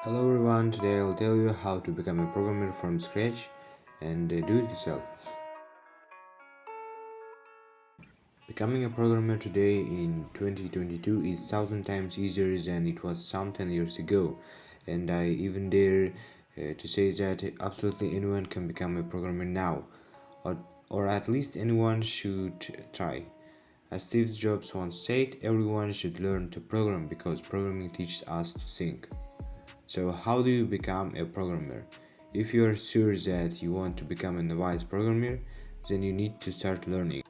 Hello everyone, today I'll tell you how to become a programmer from scratch and do it yourself. Becoming a programmer today in 2022 is 1,000 times easier than it was some 10 years ago, and I even dare to say that absolutely anyone can become a programmer now, or at least anyone should try. As Steve Jobs once said, everyone should learn to program because programming teaches us to think. So how do you become a programmer? If you are sure that you want to become a novice programmer, then you need to start learning.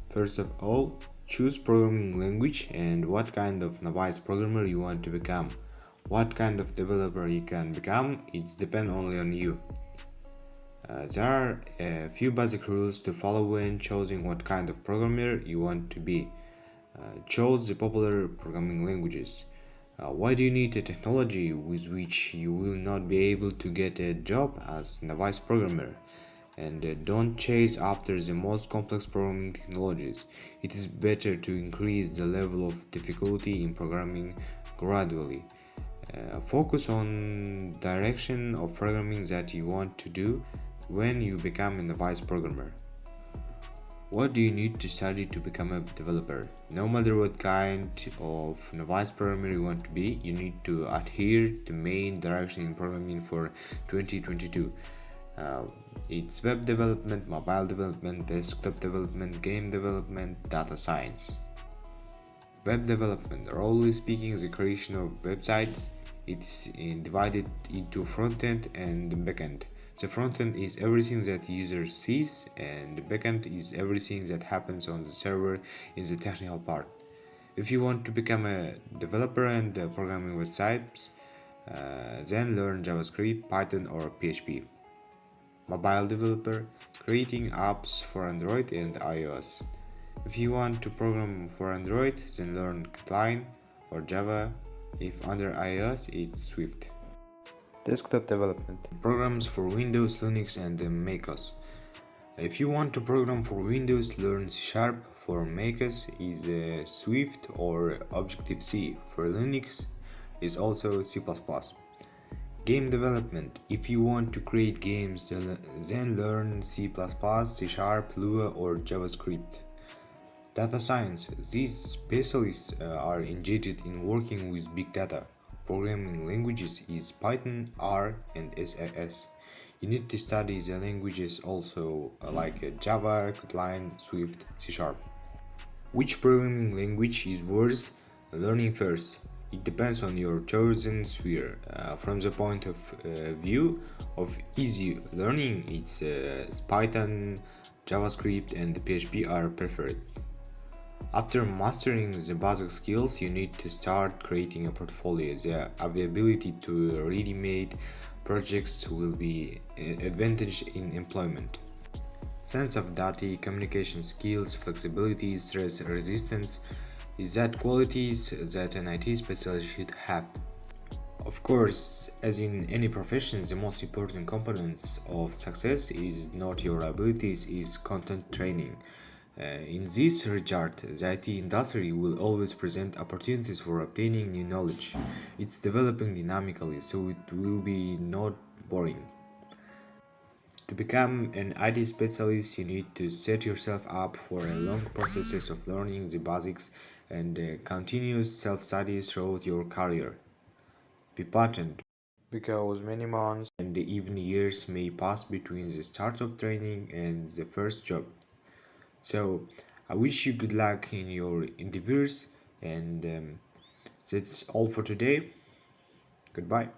First of all, choose programming language and what kind of novice programmer you want to become. What kind of developer you can become, it depends only on you. There are a few basic rules to follow when choosing what kind of programmer you want to be. Choose the popular programming languages. Why do you need a technology with which you will not be able to get a job as a novice programmer? And don't chase after the most complex programming technologies. It is better to increase the level of difficulty in programming gradually. Focus on direction of programming that you want to do when you become a novice programmer. What do you need to study to become a developer? No matter what kind of novice programmer you want to be, you need to adhere to main direction in programming for 2022. It's web development, mobile development, desktop development, game development, data science. Web development, roughly speaking, is the creation of websites. It's divided into front-end and back-end. The front-end is everything that the user sees, and the back-end is everything that happens on the server in the technical part. If you want to become a developer and programming websites, then learn JavaScript, Python, or PHP. Mobile developer, creating apps for Android and iOS. If you want to program for Android, then learn Kotlin or Java. If under iOS, it's Swift. Desktop development, programs for Windows, Linux, and macOS. If you want to program for Windows, learn C#. For macOS is Swift or Objective-C. For Linux is also C++. Game development. If you want to create games, then learn C++, C#, Lua, or JavaScript. Data science. These specialists are engaged in working with big data. Programming languages is Python, R, and SAS. You need to study the languages also like Java, Kotlin, Swift, C#. Which programming language is worth learning first? It depends on your chosen sphere. From the point of view of easy learning, it's Python, JavaScript, and PHP are preferred. After mastering the basic skills, you need to start creating a portfolio. The availability to ready-made projects will be an advantage in employment. Sense of data, communication skills, flexibility, stress resistance is that qualities that an IT specialist should have. Of course, as in any profession, the most important components of success is not your abilities, is content training. In this regard, the IT industry will always present opportunities for obtaining new knowledge. It's developing dynamically, so it will be not boring. To become an IT specialist, you need to set yourself up for a long process of learning the basics and continuous self-study throughout your career. Be patient, because many months and even years may pass between the start of training and the first job. So I wish you good luck in your endeavors, and that's all for today. Goodbye.